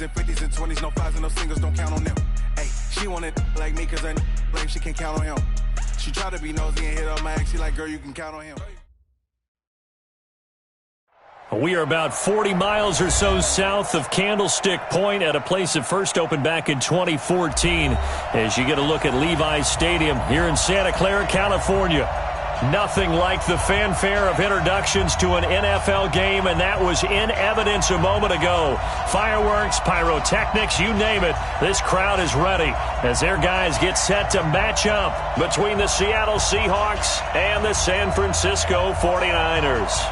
In 50s and 20s, no fives and no singles, don't count on them. Hey, she wanted like me cause I like she can't count on him. She tried to be nosy and hit on my ex. She like, girl, you can count on him. We are about 40 miles or so south of Candlestick Point at a place that first opened back in 2014 as you get a look at Levi's Stadium here in Santa Clara, California. Nothing like the fanfare of introductions to an NFL game, and that was in evidence a moment ago. Fireworks, pyrotechnics, you name it. This crowd is ready as their guys get set to match up between the Seattle Seahawks and the San Francisco 49ers.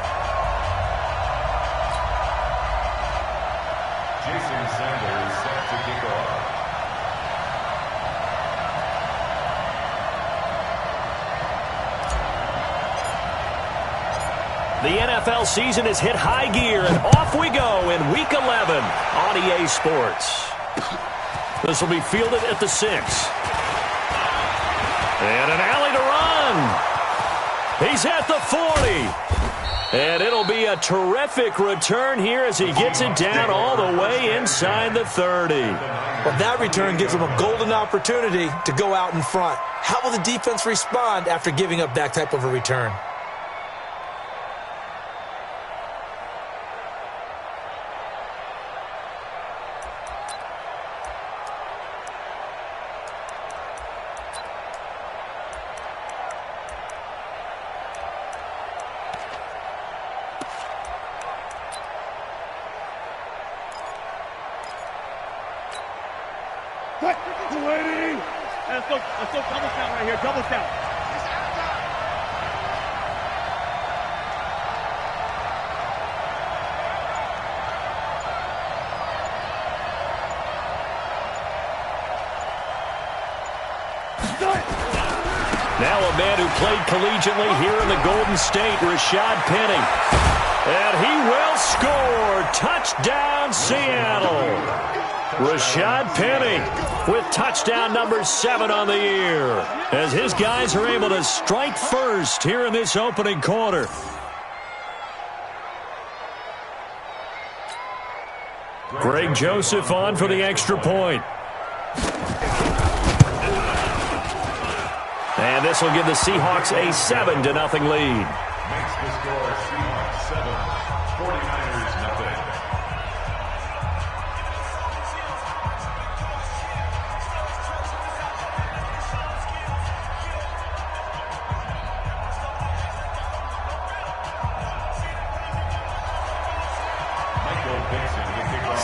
The NFL season has hit high gear, and off we go in Week 11 on EA Sports. This will be fielded at the 6. And an alley to run. He's at the 40. And it'll be a terrific return here as he gets it down all the way inside the 30. Well, that return gives him a golden opportunity to go out in front. How will the defense respond after giving up that type of a return? Waiting. Let's go double count right here. Double count. Now a man who played collegiately here in the Golden State, Rashad Penny. And he will score. Touchdown, Seattle. Rashad Penny with touchdown number 7 on the year as his guys are able to strike first here in this opening quarter. Greg Joseph on for the extra point. And this will give the Seahawks a 7-0 lead. Makes the score Seahawks 7, 49ers nothing.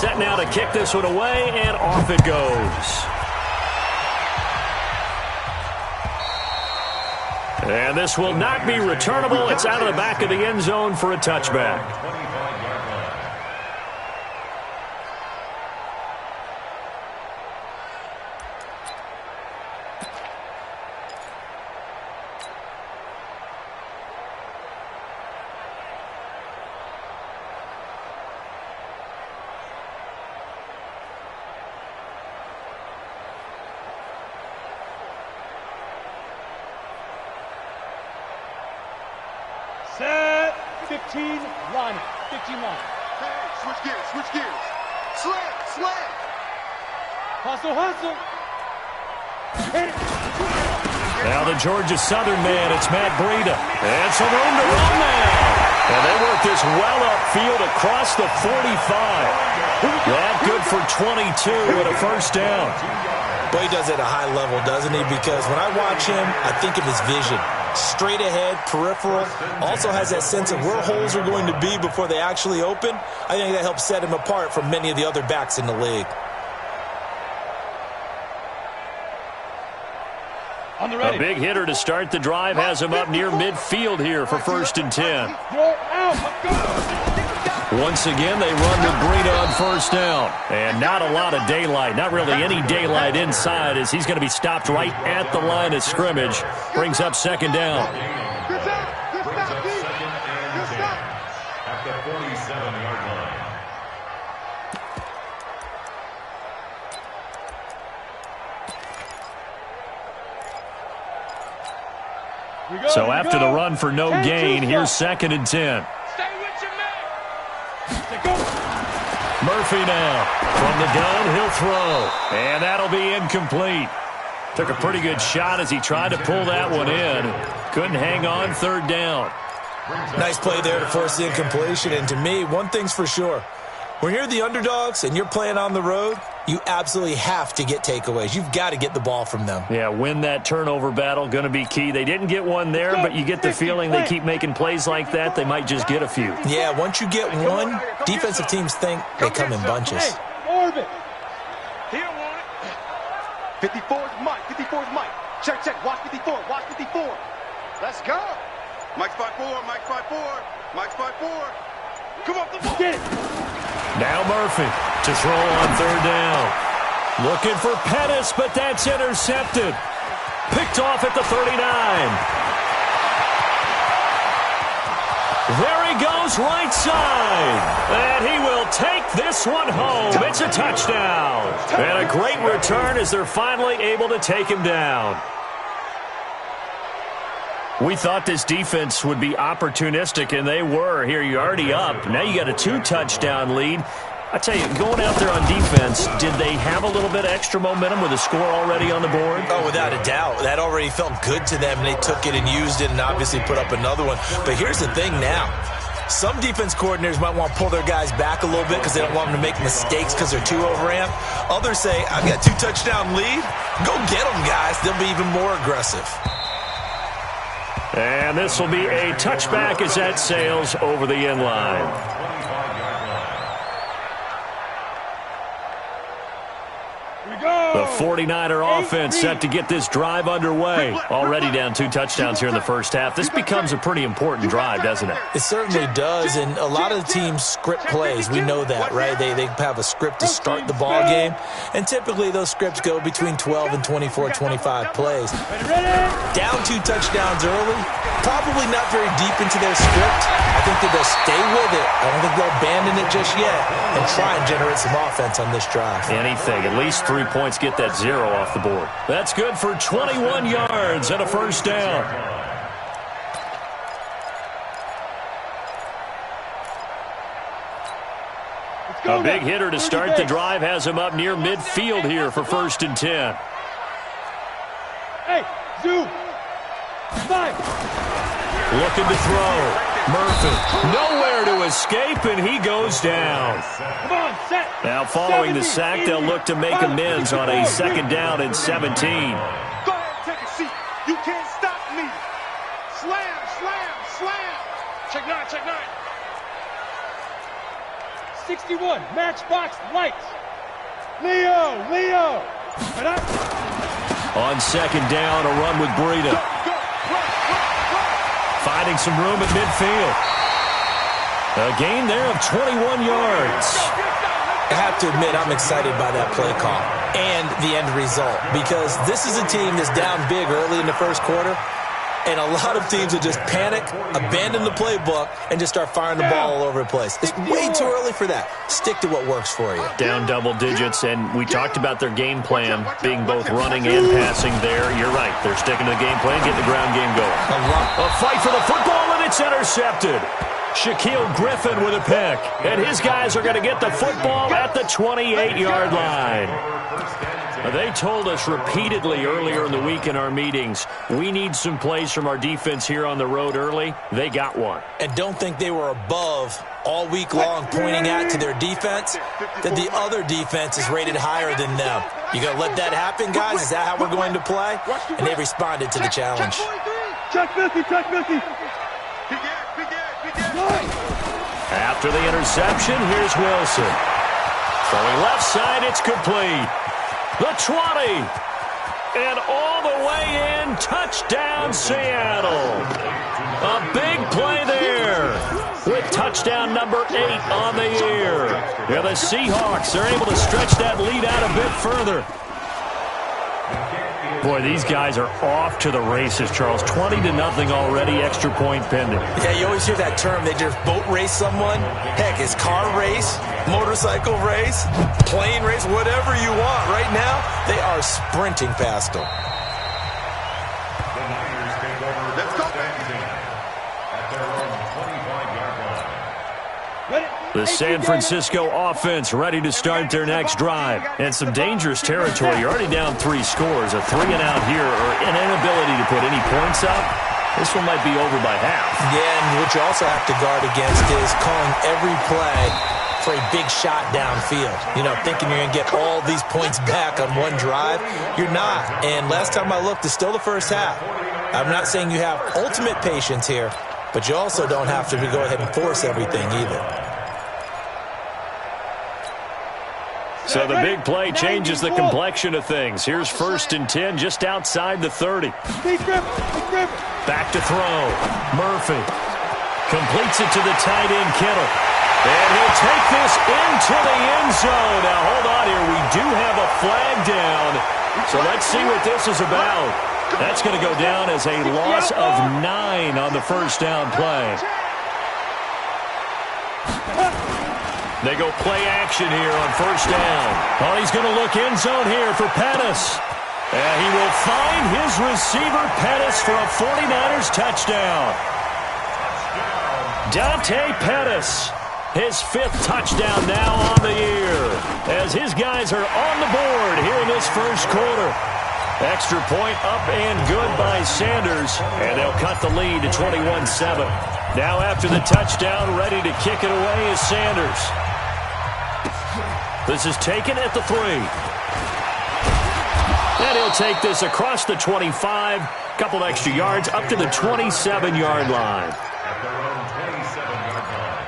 Set now to kick this one away, and off it goes. And this will not be returnable. It's out of the back of the end zone for a touchback. Set. 15 line. 15 line. Hey, switch gears. Slam. Hustle. Now the Georgia Southern man, it's Matt Breida. And some room to run now. And they work this well upfield across the 45. That good for 22 and a first down. But he does it at a high level, doesn't he? Because when I watch him, I think of his vision. Straight ahead, peripheral. Also has that sense of where holes are going to be before they actually open. I think that helps set him apart from many of the other backs in the league. A big hitter to start the drive has him up near midfield here for 1st and 10. Once again, they run with Breida on 1st down. And not a lot of daylight, not really any daylight inside as he's going to be stopped right at the line of scrimmage. Brings up 2nd down. Brings up 2nd and 10 at the 47-yard line. So after the run for no gain, here's 2nd and 10. Stay with your man. Murphy Murphy now. From the gun, he'll throw. And that'll be incomplete. Took a pretty good shot as he tried to pull that one in. Couldn't hang on, third down. Nice play there to force the incompletion. And to me, one thing's for sure. When you're the underdogs and you're playing on the road, you absolutely have to get takeaways. You've got to get the ball from them. Yeah, win that turnover battle, going to be key. They didn't get one there, but you get the feeling they keep making plays like that, they might just get a few. Yeah, once you get one, defensive teams think they come in bunches. Orbit. He don't want it. 54's Mike. 54's Mike. Check, check. Watch 54. Watch 54. Let's go. Mike's 5'4". Mike's 5'4". Mike's 5'4". Come on, the ball. Get it. Now Murphy to throw on third down. Looking for Pettis, but that's intercepted. Picked off at the 39. There he goes, right side. And he will take this one home. It's a touchdown. And a great return as they're finally able to take him down. We thought this defense would be opportunistic, and they were. Here, you're already up. Now you got a 2-touchdown lead. I tell you, going out there on defense, did they have a little bit of extra momentum with a score already on the board? Oh, without a doubt. That already felt good to them, and they took it and used it and obviously put up another one. But here's the thing now. Some defense coordinators might want to pull their guys back a little bit because they don't want them to make mistakes because they're too overamped. Others say, I've got a 2-touchdown lead. Go get them, guys. They'll be even more aggressive. And this will be a touchback as that sails over the end line. The 49er offense set to get this drive underway. Already down 2 touchdowns here in the first half. This becomes a pretty important drive, doesn't it? It certainly does, and a lot of the teams script plays. We know that, right? They have a script to start the ball game, and typically those scripts go between 12 and 24, 25 plays. Down 2 touchdowns early, probably not very deep into their script. I think that they'll stay with it. I don't think they'll abandon it just yet and try and generate some offense on this drive. Anything, at least 3 points, get that 0 off the board. That's good for 21 yards and a first down. A big hitter to start the drive has him up near midfield here for 1st and 10. Hey, zoom. 5. Looking to throw. Murphy nowhere to escape, and he goes down. Come on, set. Now following the sack, they'll look to make amends on a 2nd down and 17. Go ahead, take a seat. You can't stop me. Slam, slam, slam. Check 9, check 9. 61, matchbox lights. Leo. On 2nd down, a run with Breida. Finding some room at midfield. A gain there of 21 yards. I have to admit, I'm excited by that play call and the end result because this is a team that's down big early in the first quarter, and a lot of teams will just panic, abandon the playbook, and just start firing the ball all over the place. It's way too early for that. Stick to what works for you. Down double digits, and we talked about their game plan being both running and passing there. You're right. They're sticking to the game plan, getting the ground game going. A fight for the football, and it's intercepted. Shaquille Griffin with a pick, and his guys are going to get the football at the 28-yard line. They told us repeatedly earlier in the week in our meetings, we need some plays from our defense here on the road early. They got one. And don't think they were above all week long pointing out to their defense that the other defense is rated higher than them. You going to let that happen, guys? Is that how we're going to play? And they responded to the challenge. Check 50, check 50. After the interception, here's Wilson. Throwing left side, it's complete. The 20. And all the way in, touchdown Seattle. A big play there with touchdown number 8 on the year. Yeah, the Seahawks are able to stretch that lead out a bit further. Boy, these guys are off to the races, Charles. 20-0 already, extra point pending. Yeah, you always hear that term. They just boat race someone. Heck, it's car race, motorcycle race, plane race, whatever you want. Right now, they are sprinting past them. The Niners take over. Let's go. At their own 25-yard line. Ready? The San Francisco offense ready to start their next drive. And some dangerous territory. You're already down 3 scores. A 3-and-out here or an inability to put any points up. This one might be over by half. Yeah, and what you also have to guard against is calling every play for a big shot downfield. You know, thinking you're going to get all these points back on one drive. You're not. And last time I looked, it's still the first half. I'm not saying you have ultimate patience here, but you also don't have to go ahead and force everything either. So the big play changes the complexion of things. Here's 1st and 10 just outside the 30. Back to throw. Murphy completes it to the tight end, Kittle. And he'll take this into the end zone. Now, hold on here. We do have a flag down. So let's see what this is about. That's going to go down as a loss of 9 on the first down play. They go play action here on first down. Oh, he's going to look end zone here for Pettis. And he will find his receiver, Pettis, for a 49ers touchdown. Dante Pettis, his 5th touchdown now on the year, as his guys are on the board here in this first quarter. Extra point up and good by Sanders, and they'll cut the lead to 21-7. Now after the touchdown, ready to kick it away is Sanders. This is taken at the 3. And he'll take this across the 25, couple extra yards, up to the 27-yard line. At their own 27-yard line.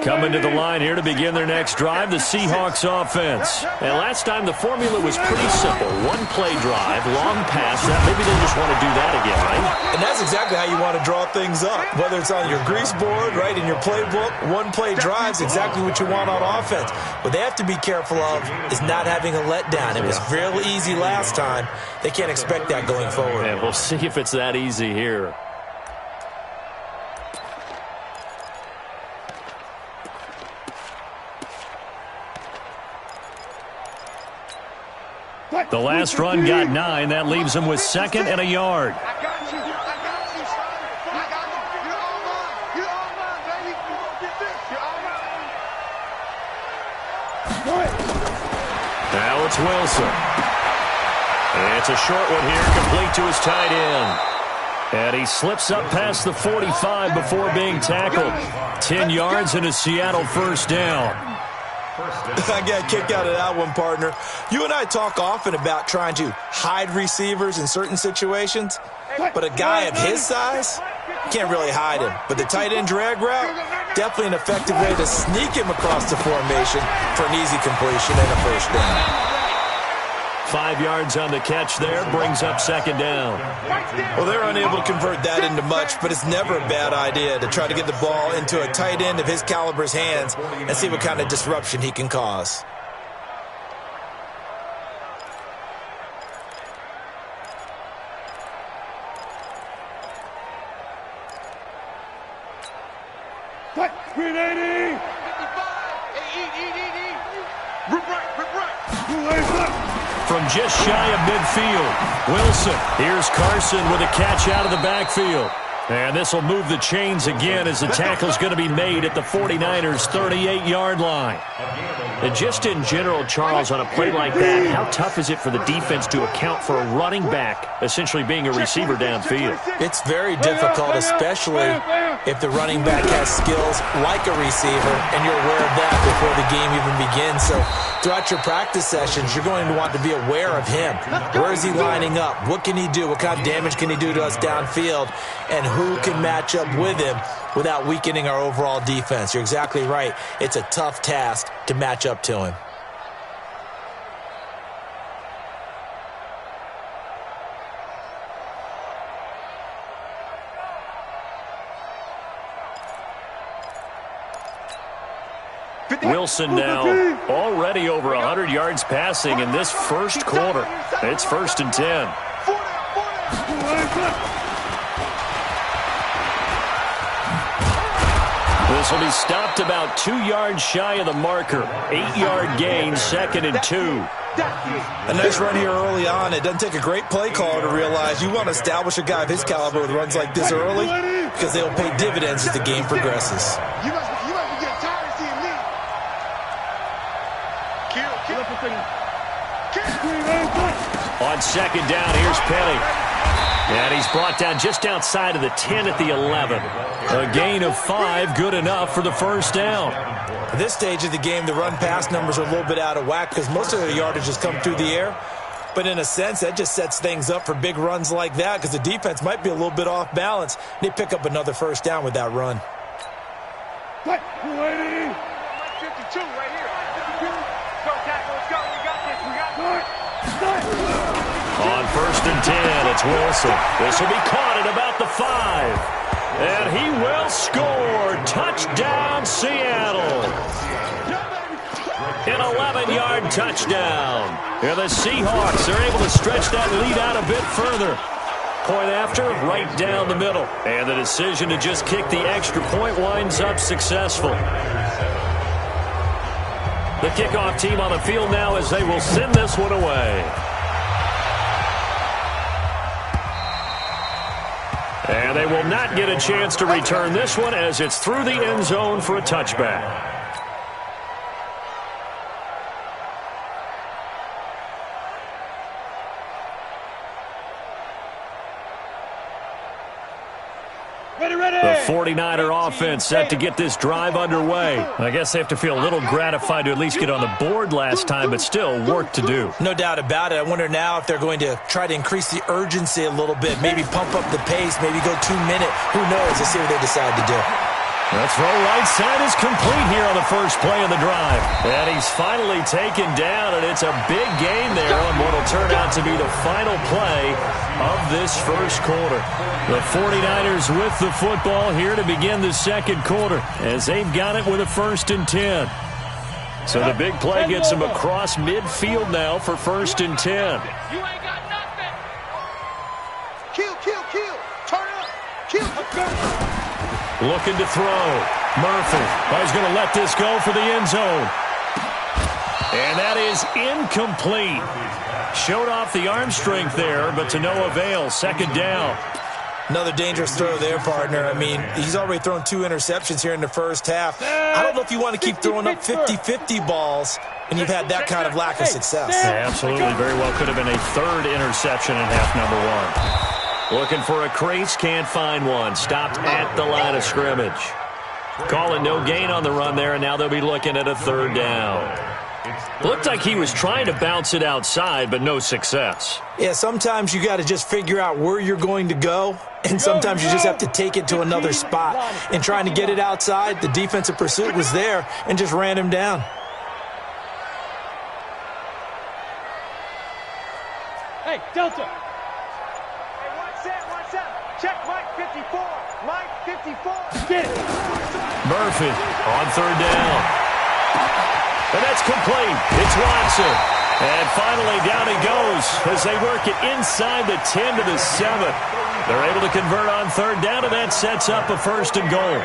Coming to the line here to begin their next drive, the Seahawks offense. And last time the formula was pretty simple. One play drive, long pass. Maybe they just want to do that again, right? And that's exactly how you want to draw things up. Whether it's on your grease board, right, in your playbook, one play drive is exactly what you want on offense. What they have to be careful of is not having a letdown. It was real easy last time. They can't expect that going forward. And we'll see if it's that easy here. The last run got 9. That leaves him with 2nd and a yard. Now it's Wilson. And it's a short one here, complete to his tight end. And he slips up past the 45 before being tackled. 10 yards and a Seattle first down. I got a kick out of that one, partner. You and I talk often about trying to hide receivers in certain situations, but a guy of his size, can't really hide him. But the tight end drag route, definitely an effective way to sneak him across the formation for an easy completion and a first down. 5 yards on the catch there, brings up 2nd down. Well, they're unable to convert that into much, but it's never a bad idea to try to get the ball into a tight end of his caliber's hands and see what kind of disruption he can cause. From just shy of midfield, Wilson. Here's Carson with a catch out of the backfield. And this will move the chains again as the tackle's going to be made at the 49ers' 38-yard line. And just in general, Charles, on a play like that, how tough is it for the defense to account for a running back essentially being a receiver downfield? It's very difficult, especially if the running back has skills like a receiver, and you're aware of that before the game even begins. So throughout your practice sessions, you're going to want to be aware of him. Where is he lining up? What can he do? What kind of damage can he do to us downfield? And who can match up with him without weakening our overall defense? You're exactly right. It's a tough task to match up to him. Wilson now already over 100 yards passing in this first quarter. It's 1st and 10. The This will be stopped about 2 yards shy of the marker. 8-yard gain, 2nd and 2. A nice run here early on. It doesn't take a great play caller to realize you want to establish a guy of his caliber with runs like this early because they'll pay dividends as the game progresses. You must be getting tired of seeing me. On 2nd down, here's Penny. And he's brought down just outside of the 10 at the 11. A gain of 5, good enough for the first down. At this stage of the game, the run-pass numbers are a little bit out of whack because most of the yardage has come through the air. But in a sense, that just sets things up for big runs like that because the defense might be a little bit off balance. They pick up another first down with that run. 52 right here. 52. Go, tackle, let's go. We got this. We got this. On 1st and 10, it's Wilson. This will be caught at about the 5. And he will score. Touchdown, Seattle. An 11-yard touchdown. And the Seahawks are able to stretch that lead out a bit further. Point after, right down the middle. And the decision to just kick the extra point winds up successful. The kickoff team on the field now as they will send this one away. And they will not get a chance to return this one as it's through the end zone for a touchback. The 49er offense set to get this drive underway. I guess they have to feel a little gratified to at least get on the board last time, but still work to do. No doubt about it. I wonder now if they're going to try to increase the urgency a little bit, maybe pump up the pace, maybe go 2 minute. Who knows? Let's see what they decide to do. The throw right side is complete here on the first play of the drive. And he's finally taken down, and it's a big gain there on what will turn out to be the final play of this first quarter. The 49ers with the football here to begin the second quarter as they've got it with a 1st and 10. So the big play gets them across midfield now for 1st and 10. You ain't got nothing. Kill. Turn up. Kill. Looking to throw. Murphy. He's going to let this go for the end zone. And that is incomplete. Showed off the arm strength there, but to no avail. 2nd down. Another dangerous throw there, partner. I mean, he's already thrown 2 interceptions here in the first half. I don't know if you want to keep throwing up 50-50 balls, and you've had that kind of lack of success. Yeah, absolutely. Very well could have been a 3rd interception in half number 1. Looking for a crease, can't find one. Stopped at the line of scrimmage. Calling no gain on the run there, and now they'll be looking at a 3rd down. Looked like he was trying to bounce it outside, but no success. Yeah, sometimes you got to just figure out where you're going to go, and sometimes you just have to take it to another spot. And trying to get it outside, the defensive pursuit was there and just ran him down. Hey, Delta. Hey, one set. Check Mike 54. Mike 54. Get it. Murphy on 3rd down. And that's complete. It's Watson. And finally down he goes as they work it inside the 10 to the 7. They're able to convert on 3rd down, and that sets up a 1st and goal.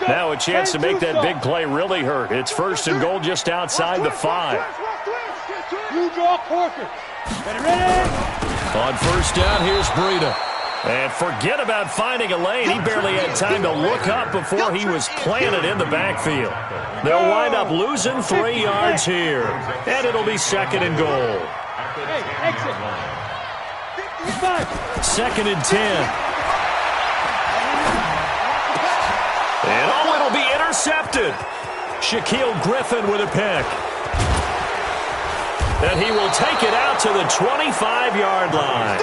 Now a chance to make that big play really hurt. It's 1st and goal just outside the 5. You draw Corker. Ready? On 1st down, here's Breida. And forget about finding a lane. He barely had time to look up before he was planted in the backfield. They'll wind up losing 3 yards here. And it'll be 2nd and goal. Hey, exit. 2nd and 10. And it'll be intercepted. Shaquille Griffin with a pick. And he will take it out to the 25-yard line.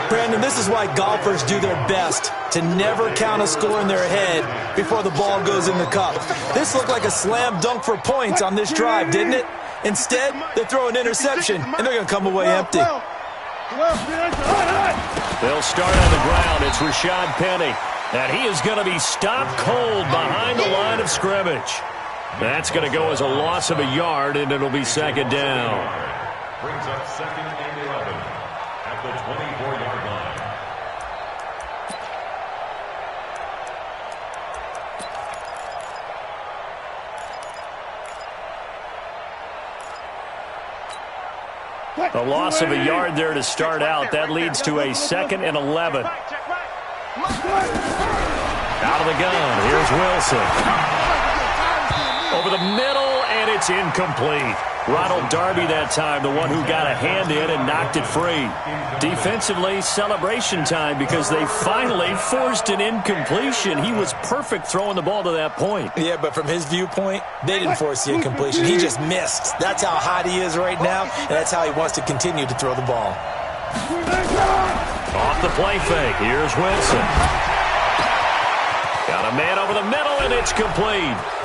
Brandon, this is why golfers do their best to never count a score in their head before the ball goes in the cup. This looked like a slam dunk for points on this drive, didn't it? Instead, they throw an interception, and they're going to come away empty. They'll start on the ground. It's Rashad Penny. And he is going to be stopped cold behind the line of scrimmage. That's going to go as a loss of a yard, and it'll be 2nd down. Brings up 2nd and 11 at the 24-yard line. A loss of a yard there to start out. That leads to a 2nd and 11. Out of the gun. Here's Wilson. Over the middle, and it's incomplete. Ronald Darby that time, the one who got a hand in and knocked it free. Defensively, celebration time because they finally forced an incompletion. He was perfect throwing the ball to that point. Yeah, but from his viewpoint, they didn't force the incompletion. He just missed. That's how hot he is right now, and that's how he wants to continue to throw the ball. Off the play fake. Here's Wilson. Got a man over the middle, and it's complete.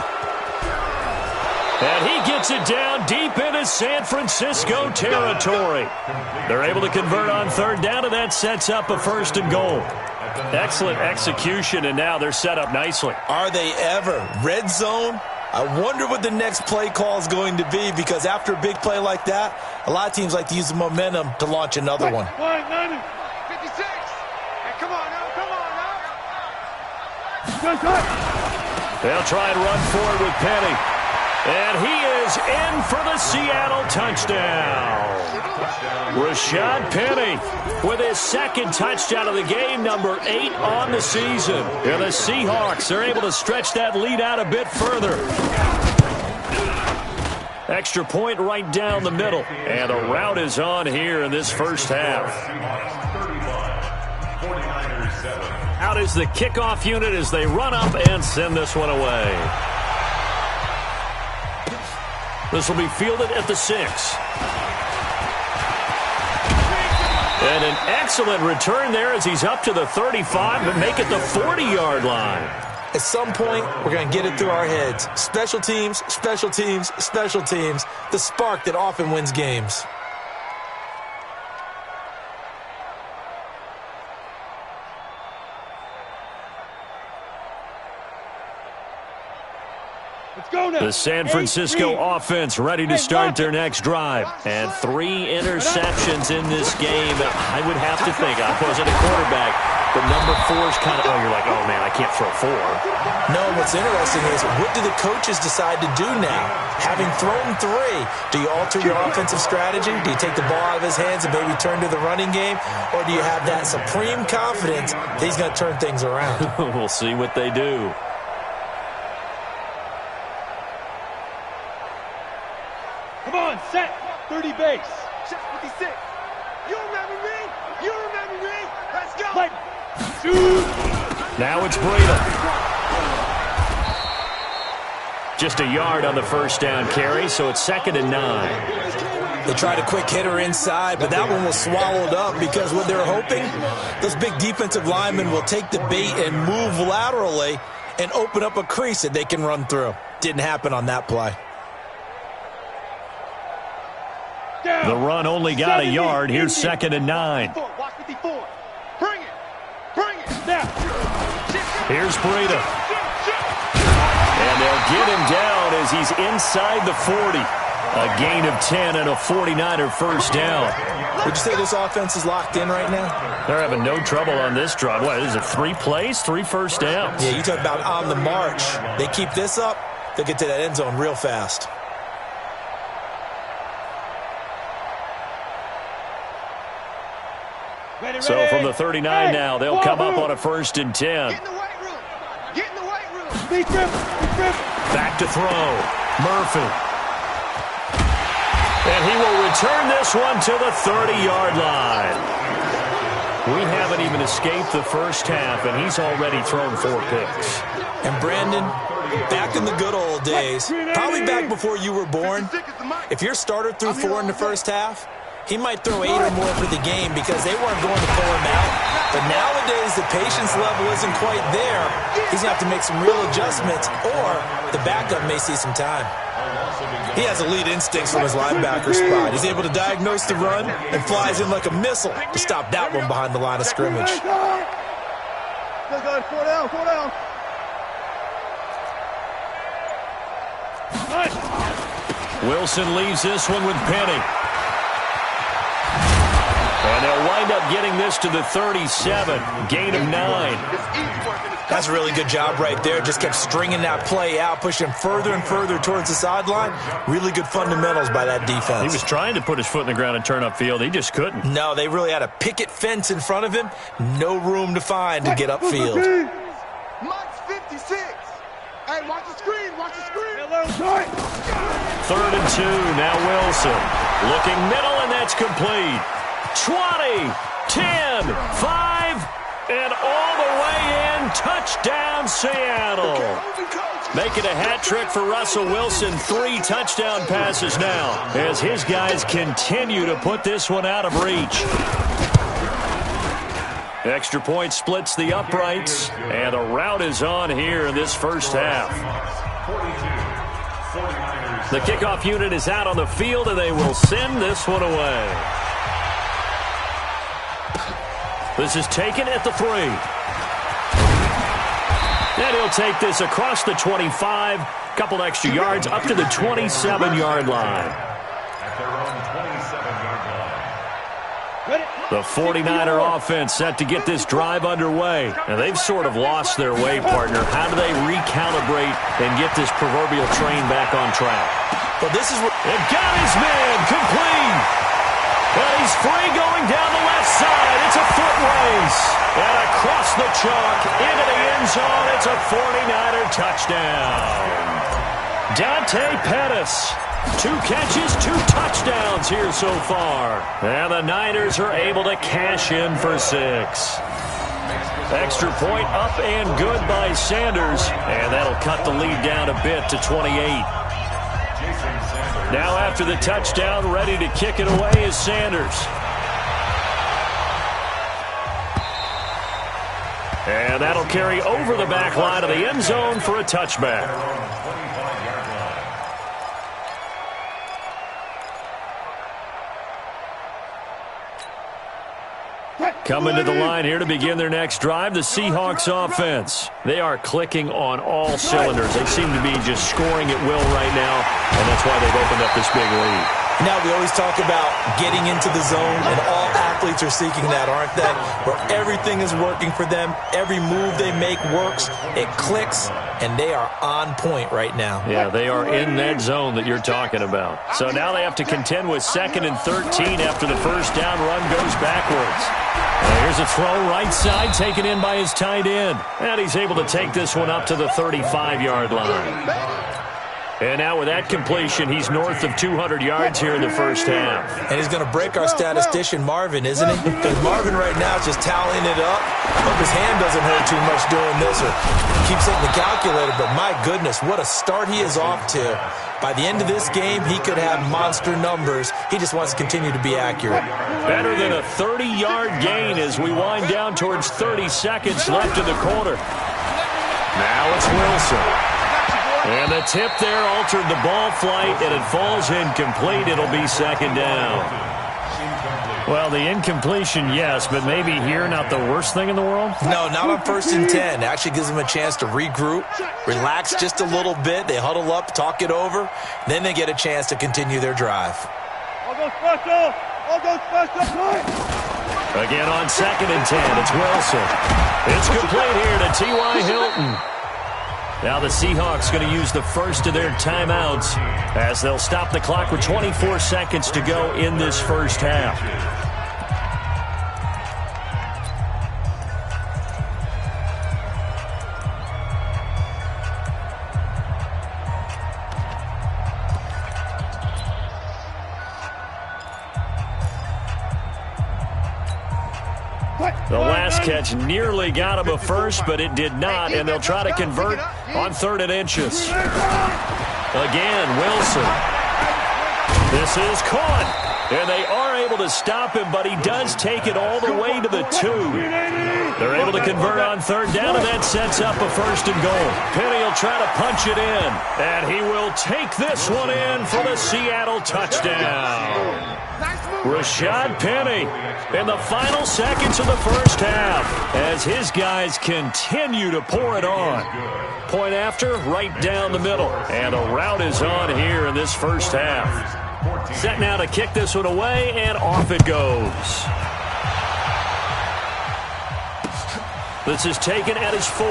And he gets it down deep into San Francisco territory. They're able to convert on 3rd down, and that sets up a 1st and goal. Excellent execution, and now they're set up nicely. Are they ever? Red zone? I wonder what the next play call is going to be, because after a big play like that, a lot of teams like to use the momentum to launch another one. 56. Hey, come on now, They'll try and run forward with Penny. And he is in for the Seattle touchdown. Rashad Penny with his 2nd touchdown of the game, number 8 on the season. And the Seahawks are able to stretch that lead out a bit further. Extra point right down the middle. And a rout is on here in this first half. Out is the kickoff unit as they run up and send this one away. This will be fielded at the 6. And an excellent return there as he's up to the 35, but make it the 40-yard line. At some point, we're going to get it through our heads. Special teams, special teams, special teams. The spark that often wins games. The San Francisco offense ready to start their next drive. And 3 interceptions in this game. I would have to think, I wasn't a quarterback, but number 4 is kind of, you're like, oh, man, I can't throw 4. No, what's interesting is, what do the coaches decide to do now? Having thrown 3, do you alter your offensive strategy? Do you take the ball out of his hands and maybe turn to the running game? Or do you have that supreme confidence that he's going to turn things around? We'll see what they do. Come on, set. 30 base. Check 56. You remember me? You remember me? Let's go. Shoot. Now it's Breida. Just a yard on the first down carry, so it's 2nd and 9. They tried a quick hitter inside, but that one was swallowed up because what they're hoping, those big defensive linemen will take the bait and move laterally and open up a crease that they can run through. Didn't happen on that play. The run only got a yard. Here's 2nd and 9. Watch 54. Bring it. Bring it. Here's Breida. And they'll get him down as he's inside the 40. A gain of 10 and a 49er first down. Would you say this offense is locked in right now? They're having no trouble on this drive. What is it, 3 plays, 3 first downs? Yeah, you talk about on the march. They keep this up, they'll get to that end zone real fast. So from the 39 now, they'll come up on a 1st and 10. Get in the weight room. Get in the weight room. Back to throw. Murphy. And he will return this one to the 30-yard line. We haven't even escaped the first half, and he's already thrown 4 picks. And Brandon, back in the good old days, probably back before you were born, if your starter threw 4 in the first half, he might throw 8 or more for the game because they weren't going to pull him out. But nowadays, the patience level isn't quite there. He's going to have to make some real adjustments, or the backup may see some time. He has elite instincts from his linebacker spot. He's able to diagnose the run and flies in like a missile to stop that one behind the line of scrimmage. 4 down, 4 down. Wilson leaves this one with Penny. wind up getting this to the 37. Gain of 9. That's a really good job right there. Just kept stringing that play out, pushing further and further towards the sideline. Really good fundamentals by that defense. He was trying to put his foot in the ground and turn upfield. He just couldn't. No, they really had a picket fence in front of him. No room to find to get upfield. Mike's 56. Hey, watch the screen. Watch the screen. 3rd and 2. Now Wilson. Looking middle, and that's complete. 20, 10, 5, and all the way in. Touchdown, Seattle. Make it a hat trick for Russell Wilson. 3 touchdown passes now as his guys continue to put this one out of reach. Extra point splits the uprights, and a rout is on here in this first half. The kickoff unit is out on the field, and they will send this one away. This is taken at the 3. And he'll take this across the 25, couple extra yards up to the 27-yard line. The 49er offense set to get this drive underway. And they've sort of lost their way, partner. How do they recalibrate and get this proverbial train back on track? Well, this is what... And got his man complete. And he's free going down the left side. It's a foot race. And across the chalk into the end zone. It's a 49er touchdown. Dante Pettis. 2 catches, 2 touchdowns here so far. And the Niners are able to cash in for 6. Extra point up and good by Sanders. And that'll cut the lead down a bit to 28. Now after the touchdown, ready to kick it away is Sanders. And that'll carry over the back line of the end zone for a touchback. Coming to the line here to begin their next drive, the Seahawks offense. They are clicking on all cylinders. They seem to be just scoring at will right now, and that's why they've opened up this big lead. Now we always talk about getting into the zone, and all athletes are seeking that, aren't they? Where everything is working for them, every move they make works, it clicks, and they are on point right now. Yeah, they are in that zone that you're talking about. So now they have to contend with 2nd and 13 after the first down run goes backwards. Here's a throw right side taken in by his tight end. And he's able to take this one up to the 35-yard line. And now with that completion, he's north of 200 yards here in the first half. And he's going to break our statistician, Marvin, isn't he? Because Marvin right now is just tallying it up. Hope his hand doesn't hurt too much doing this or keeps hitting the calculator. But my goodness, what a start he is off to. By the end of this game, he could have monster numbers. He just wants to continue to be accurate. Better than a 30-yard gain as we wind down towards 30 seconds left in the quarter. Now it's Wilson. And the tip there altered the ball flight, and it falls incomplete. It'll be 2nd down. Well, the incompletion, yes, but maybe here not the worst thing in the world? No, not on 1st and 10. It actually gives them a chance to regroup, relax just a little bit. They huddle up, talk it over. Then they get a chance to continue their drive. All go special. All go special. Again on 2nd and 10, it's Wilson. It's complete here to T.Y. Hilton. Now the Seahawks going to use the first of their timeouts as they'll stop the clock with 24 seconds to go in this first half. The last catch nearly got him a first, but it did not, and they'll try to convert on 3rd and inches. Again, Wilson. This is caught, and they are able to stop him, but he does take it all the way to the 2. They're able to convert on 3rd down, and that sets up a 1st and goal. Penny will try to punch it in, and he will take this one in for the Seattle touchdown. Rashad Penny in the final seconds of the first half as his guys continue to pour it on. Point after, right down the middle. And a rout is on here in this first half. Set now to kick this one away, and off it goes. This is taken at his 4.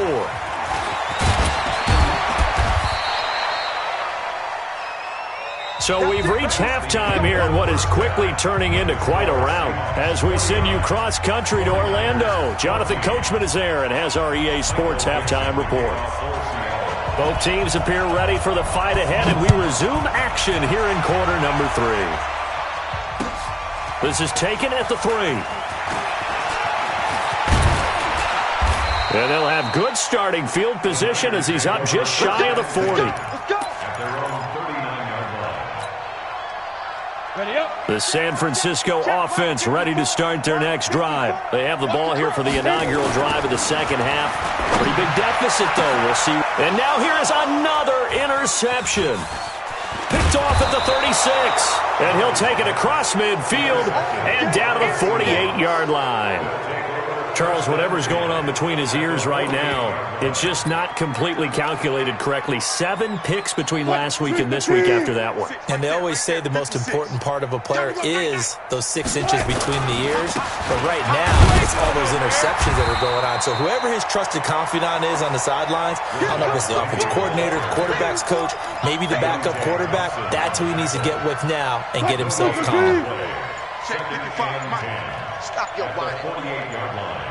So we've reached halftime here in what is quickly turning into quite a rout. As we send you cross-country to Orlando, Jonathan Coachman is there and has our EA Sports halftime report. Both teams appear ready for the fight ahead, and we resume action here in quarter number 3. This is taken at the 3. And they'll have good starting field position as he's up just shy of the 40. The San Francisco offense ready to start their next drive. They have the ball here for the inaugural drive of the second half. Pretty big deficit, though. We'll see. And now here is another interception. Picked off at the 36. And he'll take it across midfield and down to the 48-yard line. Charles, whatever's going on between his ears right now, it's just not completely calculated correctly. 7 picks between last week and this week after that one. And they always say the most important part of a player is those 6 inches between the ears. But right now, it's all those interceptions that are going on. So whoever his trusted confidant is on the sidelines, I don't know if it's the offensive coordinator, the quarterback's coach, maybe the backup quarterback, that's who he needs to get with now and get himself calm. Stop your whining. 48-yard line.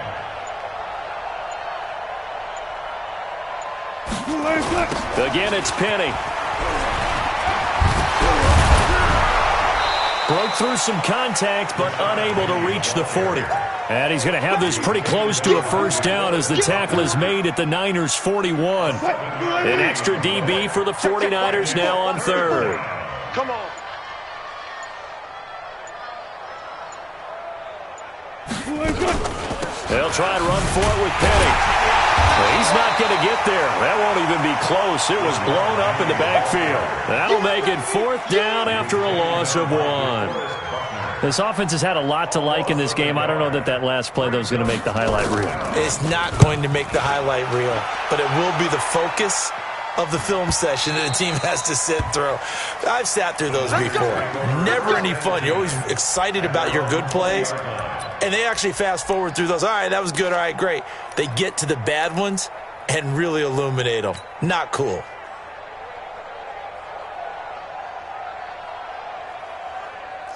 Again, it's Penny. Broke through some contact, but unable to reach the 40. And he's going to have this pretty close to a first down as the tackle is made at the Niners' 41. An extra DB for the 49ers now on 3rd. Come on. They'll try and run for it with Penny. He's not going to get there. That won't even be close. It was blown up in the backfield. That'll make it 4th down after a loss of 1. This offense has had a lot to like in this game. I don't know that last play, though, is going to make the highlight reel. It's not going to make the highlight reel, but it will be the focus of the film session that the team has to sit through. I've sat through those before. Never any fun. You're always excited about your good plays, and they actually fast forward through those. All right, that was good. All right, great. They get to the bad ones and really illuminate them. Not cool.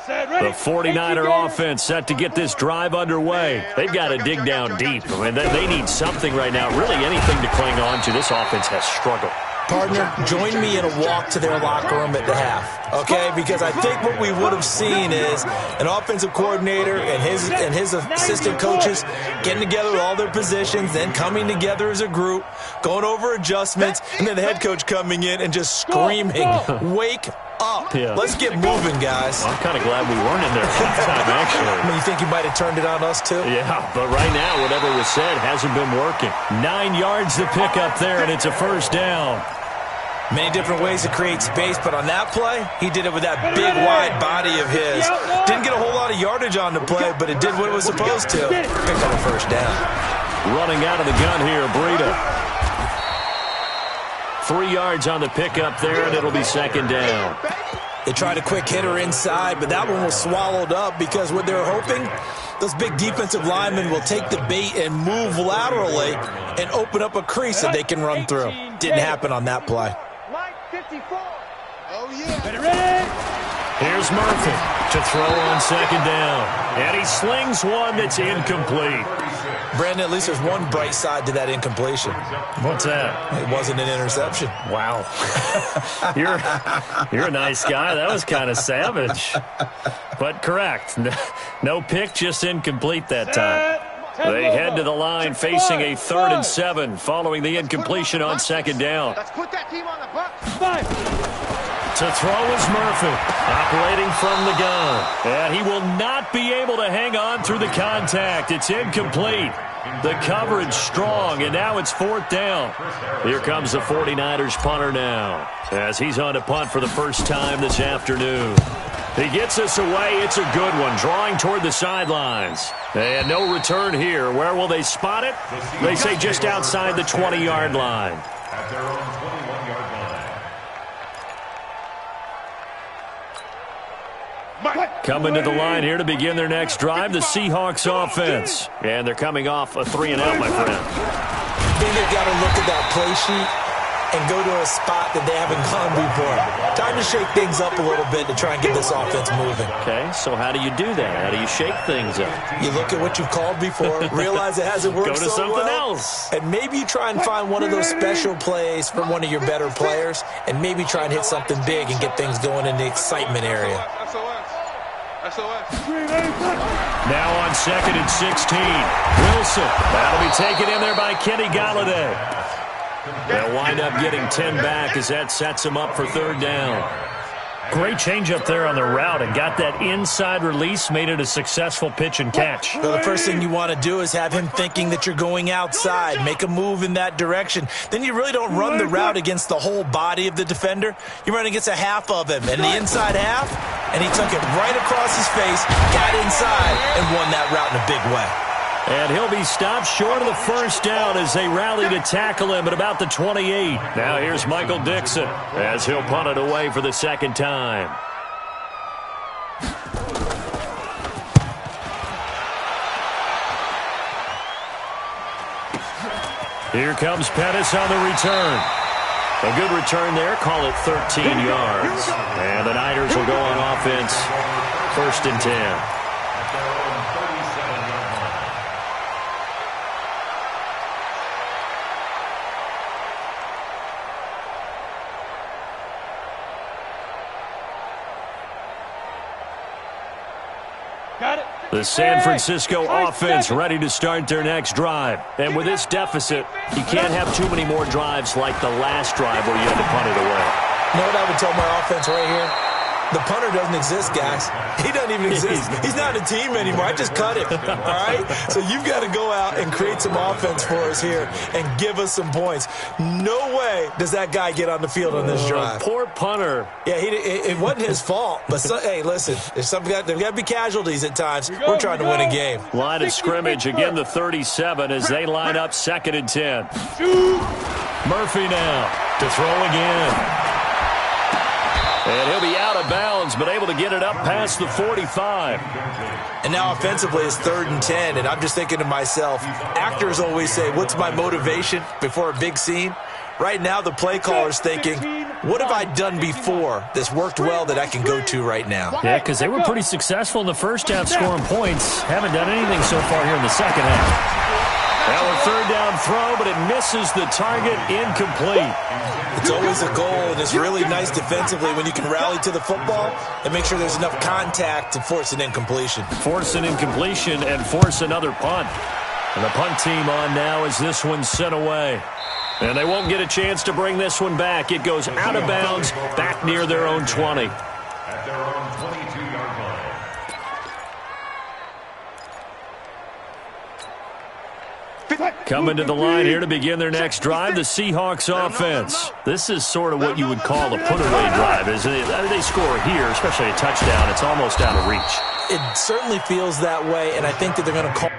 The 49er offense set to get this drive underway. They've got to dig down deep. I mean, they need something right now, really anything to cling on to. This offense has struggled. Partner, join me in a walk to their locker room at the half, okay? Because I think what we would have seen is an offensive coordinator and his assistant coaches getting together with all their positions, then coming together as a group, going over adjustments, and then the head coach coming in and just screaming, "Wake up. Yeah. Let's get moving, guys." I'm kind of glad we weren't in there halftime, actually. I mean, you think you might have turned it on us, too? Yeah, but right now, whatever was said hasn't been working. 9 yards to pick up there, and it's a first down. Many different ways to create space, but on that play, he did it with that big, wide body of his. Didn't get a whole lot of yardage on the play, but it did what it was supposed to. Picked up a first down. Running out of the gun here, Breida. 3 yards on the pickup there, and it'll be second down. They tried a quick hitter inside, but that one was swallowed up because what they're hoping, those big defensive linemen will take the bait and move laterally and open up a crease that they can run through. Didn't happen on that play. 54. Oh, yeah. Ready? Here's Murphy to throw on second down. And he slings one that's incomplete. Brandon, at least there's one bright side to that incompletion. What's that? It wasn't an interception. Wow. You're a nice guy. That was kind of savage. But correct. No pick, just incomplete that time. They head to the line facing a 3rd and 7 following the incompletion on second down. Let's put that team on the bus. To throw is Murphy, operating from the gun. And he will not be able to hang on through the contact. It's incomplete. The coverage strong, and now it's 4th down. Here comes the 49ers punter now, as he's on to punt for the first time this afternoon. He gets us away. It's a good one, drawing toward the sidelines. And no return here. Where will they spot it? They say just outside the 20-yard line. At their own 21-yard line. Coming to the line here to begin their next drive, the Seahawks offense. And they're coming off a 3-and-out, my friend. I think they've got to look at that play sheet and go to a spot that they haven't gone before. Time to shake things up a little bit to try and get this offense moving. Okay, so how do you do that? How do you shake things up? You look at what you've called before, realize it hasn't worked Go to so something well, else. and maybe you try and find one of those special plays from one of your better players, and maybe try and hit something big and get things going in the excitement area. Now on 2nd and 16. Wilson. That'll be taken in there by Kenny Galladay. They'll wind up getting 10 back as that sets them up for 3rd down. Great change up there on the route and got that inside release, made it a successful pitch and catch. So the first thing you want to do is have him thinking that you're going outside, make a move in that direction. Then you really don't run the route against the whole body of the defender. You run against a half of him, and the inside half, and he took it right across his face, got inside, and won that route in a big way. And he'll be stopped short of the 1st down as they rally to tackle him at about the 28. Now here's Michael Dixon as he'll punt it away for the 2nd time. Here comes Pettis on the return. A good return there. Call it 13 yards. And the Niners will go on offense. 1st and 10. The San Francisco offense ready to start their next drive. And with this deficit, you can't have too many more drives like the last drive where you had to punt it away. You know what I would tell my offense right here? The punter doesn't exist, guys. He doesn't even exist. He's not a team anymore. I just cut him, all right? So you've got to go out and create some offense for us here and give us some points. No way does that guy get on the field on this drive. Poor punter. Yeah, it wasn't his fault. But, hey, listen, there's got to be casualties at times. We're trying to win a game. Line of scrimmage, again the 37 as they line up 2nd and 10. Murphy now to throw again. And he'll be out of bounds, but able to get it up past the 45. And now offensively it's 3rd and 10, and I'm just thinking to myself, actors always say, what's my motivation before a big scene? Right now the play caller's thinking, what have I done before that's worked well that I can go to right now? Yeah, because they were pretty successful in the 1st half scoring points. Haven't done anything so far here in the 2nd half. Now a 3rd down throw, but it misses the target, incomplete. It's always a goal, and it's really nice defensively when you can rally to the football and make sure there's enough contact to force an incompletion. Force an incompletion and force another punt. And the punt team on now as this one's sent away. And they won't get a chance to bring this one back. It goes out of bounds, back near their own 20. At their own 22-yard line. Coming to the line here to begin their next drive, the Seahawks offense. This is sort of what you would call a put-away drive, isn't it? I mean, they score here, especially a touchdown. It's almost out of reach. It certainly feels that way, and I think that they're going to call.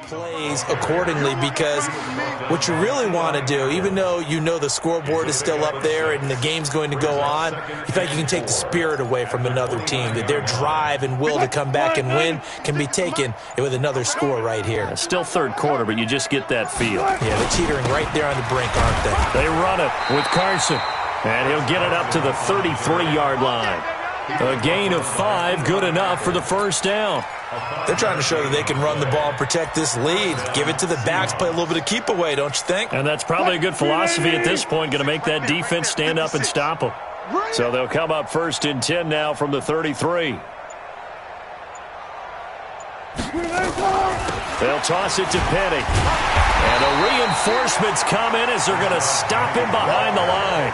Plays accordingly, because what you really want to do, even though you know the scoreboard is still up there and the game's going to go on, in fact, you can take the spirit away from another team, that their drive and will to come back and win can be taken with another score right here. Still 3rd quarter, but you just get that feel. Yeah, they're teetering right there on the brink, aren't they? They run it with Carson, and he'll get it up to the 33-yard line. A gain of 5, good enough for the 1st down. They're trying to show that they can run the ball and protect this lead. Give it to the backs, play a little bit of keep away, don't you think? And that's probably a good philosophy at this point, going to make that defense stand up and stop them. So they'll come up 1st and 10 now from the 33. They'll toss it to Petty. And the reinforcements come in as they're going to stop him behind the line.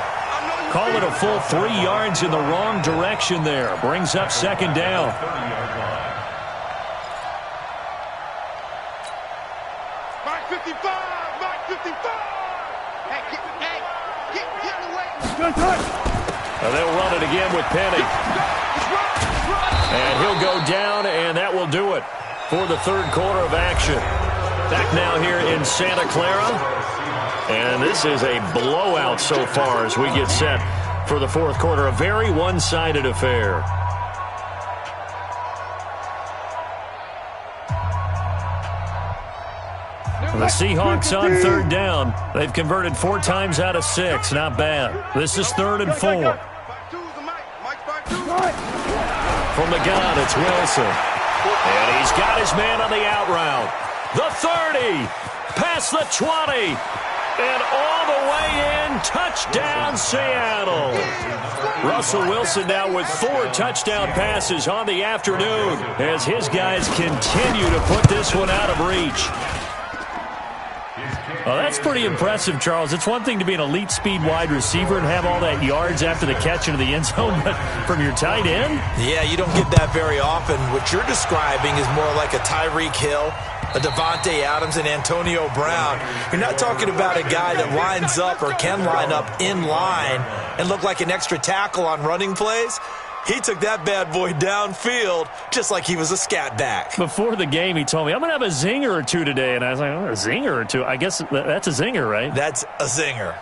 Call it a full 3 yards in the wrong direction there. Brings up second down. Mark 55! Mark 55! Hey, get away! They'll run it again with Penny. And he'll go down, and that will do it for the third quarter of action. Back now here in Santa Clara. And this is a blowout so far as we get set for the fourth quarter. A very one-sided affair. The Seahawks on third down. They've converted 4 times out of 6. Not bad. This is 3rd and 4. From the gun, it's Wilson. And he's got his man on the out route. The 30. Past the 20. And all the way in. Touchdown, Seattle. Russell Wilson now with 4 touchdown passes on the afternoon as his guys continue to put this one out of reach. Well, that's pretty impressive, Charles. It's one thing to be an elite speed wide receiver and have all that yards after the catch into the end zone, but from your tight end? Yeah, you don't get that very often. What you're describing is more like a Tyreek Hill, a Devontae Adams, and Antonio Brown. You're not talking about a guy that lines up or can line up in line and look like an extra tackle on running plays. He took that bad boy downfield just like he was a scat back. Before the game, he told me, I'm going to have a zinger or two today. And I was like, oh, a zinger or two? I guess that's a zinger, right? That's a zinger.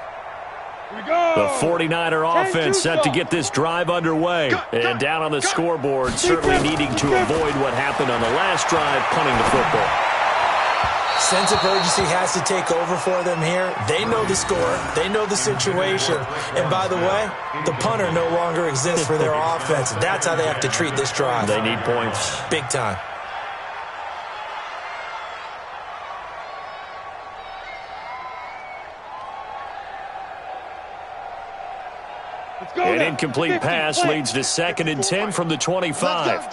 The 49er offense set to get this drive underway. And down on the scoreboard, certainly needing to avoid what happened on the last drive, punting the football. Sense of urgency has to take over for them here. They know the score. They know the situation. And by the way, the punter no longer exists for their offense. That's how they have to treat this drive. They need points. Big time. An incomplete pass leads to 2nd and 10 from the 25.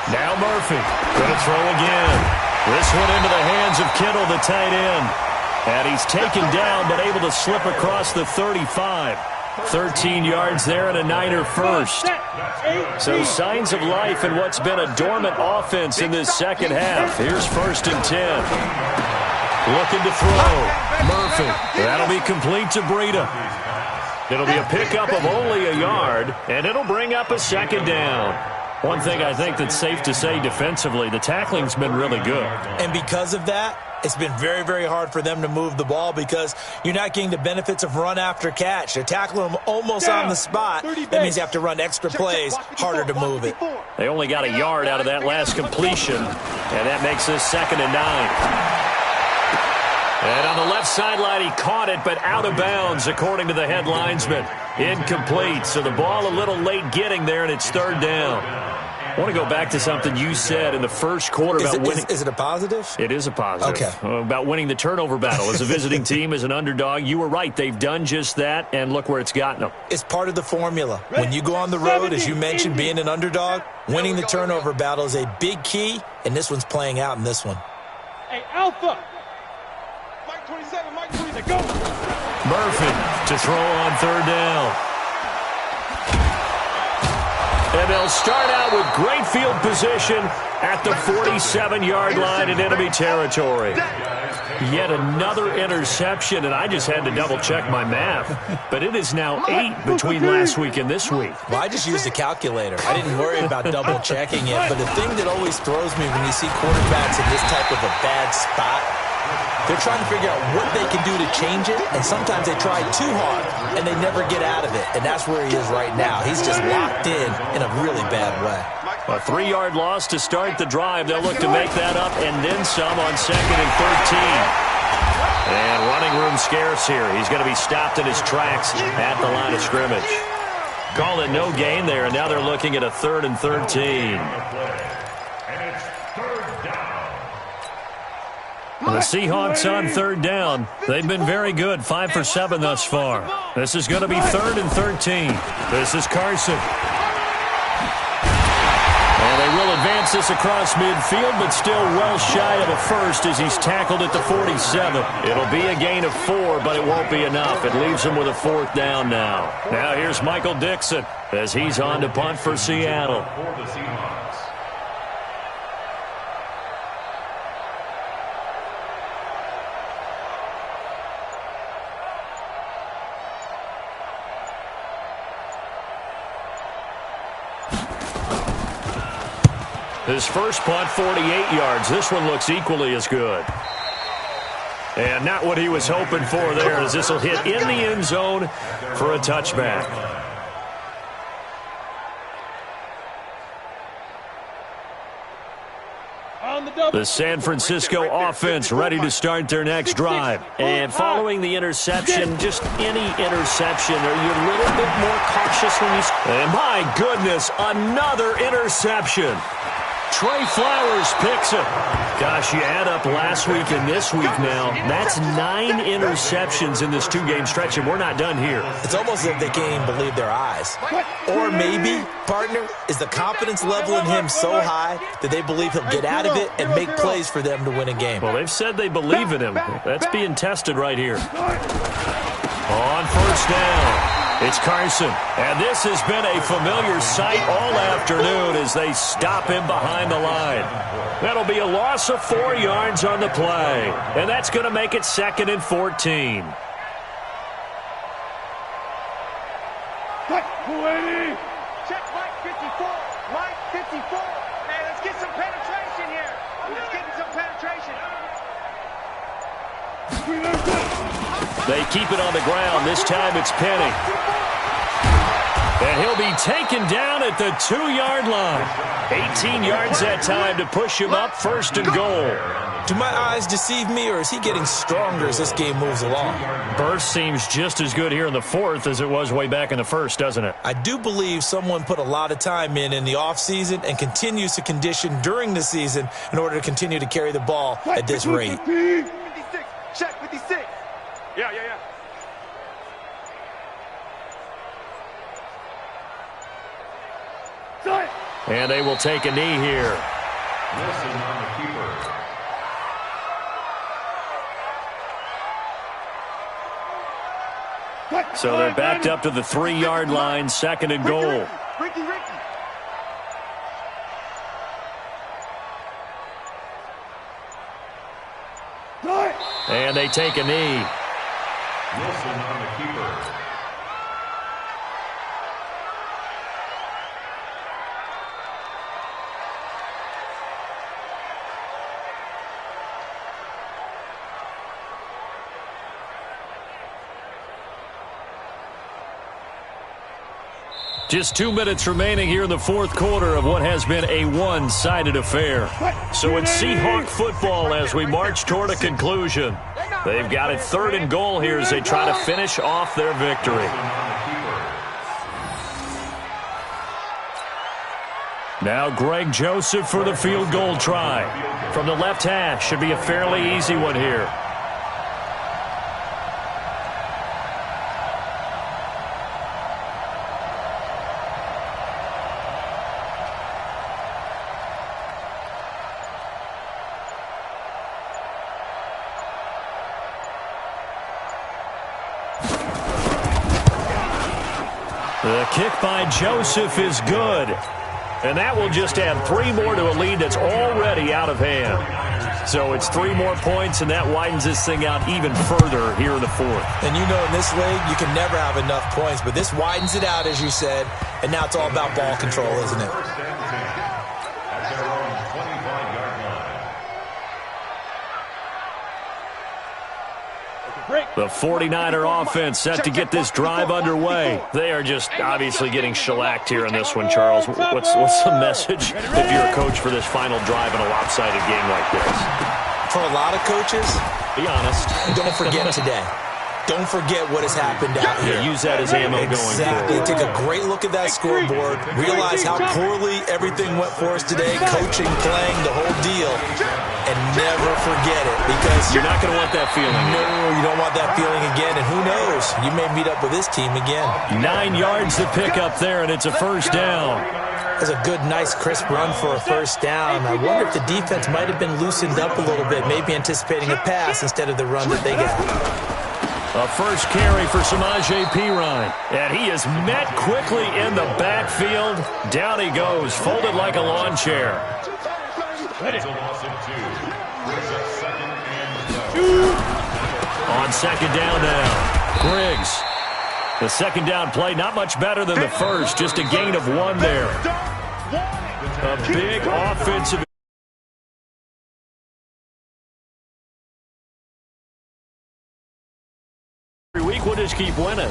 Now Murphy going to throw again. This one into the hands of Kittle, the tight end. And he's taken down but able to slip across the 35. 13 yards there and a Niner first. So signs of life in what's been a dormant offense in this second half. Here's 1st and 10. Looking to throw. Murphy. That'll be complete to Breida. It'll be a pickup of only a yard, and it'll bring up a 2nd down. One thing I think that's safe to say defensively, the tackling's been really good. And because of that, it's been very, very hard for them to move the ball because you're not getting the benefits of run after catch. They're tackling them almost on the spot. That means you have to run extra plays, harder to move it. They only got a yard out of that last completion, and that makes this 2nd and 9. And on the left sideline, he caught it, but out of bounds, according to the head linesman. Incomplete, so the ball a little late getting there, and it's 3rd down. I want to go back to something you said in the first quarter about winning. Is it a positive? It is a positive. Okay. About winning the turnover battle. As a visiting team, as an underdog, you were right. They've done just that, and look where it's gotten them. It's part of the formula. When you go on the road, as you mentioned, being an underdog, winning the turnover battle is a big key, and this one's playing out in this one. Hey, Alpha! Mike 27, Mike 27, go! Murphy to throw on 3rd down. And they'll start out with great field position at the 47-yard line in enemy territory. Yet another interception, and I just had to double-check my math. But it is now 8 between last week and this week. Well, I just used a calculator. I didn't worry about double-checking it. But the thing that always throws me when you see quarterbacks in this type of a bad spot, they're trying to figure out what they can do to change it, and sometimes they try too hard, and they never get out of it. And that's where he is right now. He's just locked in a really bad way. A 3-yard loss to start the drive. They'll look to make that up and then some on 2nd and 13. And running room scarce here. He's going to be stopped in his tracks at the line of scrimmage. Call it no gain there, and now they're looking at a 3rd and 13. The Seahawks on 3rd down. They've been very good, 5 for 7 thus far. This is going to be 3rd and 13. This is Carson. And they will advance this across midfield, but still well shy of a first as he's tackled at the 47. It'll be a gain of 4, but it won't be enough. It leaves him with a 4th down now. Now here's Michael Dixon as he's on to punt for Seattle. For the Seahawks. His first punt, 48 yards. This one looks equally as good. And not what he was hoping for there, as this will hit in the end zone for a touchback. The San Francisco offense ready to start their next drive. And following the interception, just any interception, are you a little bit more cautious when you... And my goodness, another interception. Trey Flowers picks it. Gosh, you add up last week and this week now. That's 9 interceptions in this 2-game stretch, and we're not done here. It's almost as if they can't even believe their eyes. Or maybe, partner, is the confidence level in him so high that they believe he'll get out of it and make plays for them to win a game. Well, they've said they believe in him. That's being tested right here. On first down. It's Carson, and this has been a familiar sight all afternoon as they stop him behind the line. That'll be a loss of 4 yards on the play, and that's going to make it 2nd and 14. Check Mike 54. Mike 54. Man, let's get some penetration here. Let's get some penetration. They keep it on the ground. This time it's Penny. And he'll be taken down at the 2-yard line. 18 yards that time to push him up 1st and goal. Do my eyes deceive me, or is he getting stronger as this game moves along? Burst seems just as good here in the 4th as it was way back in the 1st, doesn't it? I do believe someone put a lot of time in the offseason and continues to condition during the season in order to continue to carry the ball at this rate. 56. Check 56. Yeah. And they will take a knee here. Wilson on the keeper. So they're backed up to the 3-yard line, 2nd and goal. Ricky. And they take a knee. Wilson on the keeper. Just 2 minutes remaining here in the 4th quarter of what has been a one-sided affair. So it's Seahawk football as we march toward a conclusion. They've got it 3rd and goal here as they try to finish off their victory. Now Greg Joseph for the field goal try. From the left hash, should be a fairly easy one here. The kick by Joseph is good. And that will just add 3 more to a lead that's already out of hand. So it's 3 more points, and that widens this thing out even further here in the 4th. And you know in this league, you can never have enough points, but this widens it out, as you said, and now it's all about ball control, isn't it? First and 10 at their own 25-yard line. The 49er offense set to get this drive underway. They are just obviously getting shellacked here in this one, Charles. What's the message if you're a coach for this final drive in a lopsided game like this? For a lot of coaches, be honest. Don't forget today. Don't forget what has happened out here. Use that as ammo going Exactly. forward. Take a great look at that scoreboard. Realize how poorly everything went for us today. Coaching, playing, the whole deal. And never forget it, because you're not going to want that feeling. No, you don't want that feeling again. And who knows? You may meet up with this team again. 9 yards to pick up there, and it's a first down. That's a good, nice, crisp run for a first down. I wonder if the defense might have been loosened up a little bit, maybe anticipating a pass instead of the run that they got. A first carry for Samaje Perine. And he is met quickly in the backfield. Down he goes, folded like a lawn chair. That is a loss of 2. Brings up 2nd and 7. On 2nd down now, Griggs. The 2nd down play, not much better than the first, just a gain of 1 there. A big offensive every week. We'll just keep winning.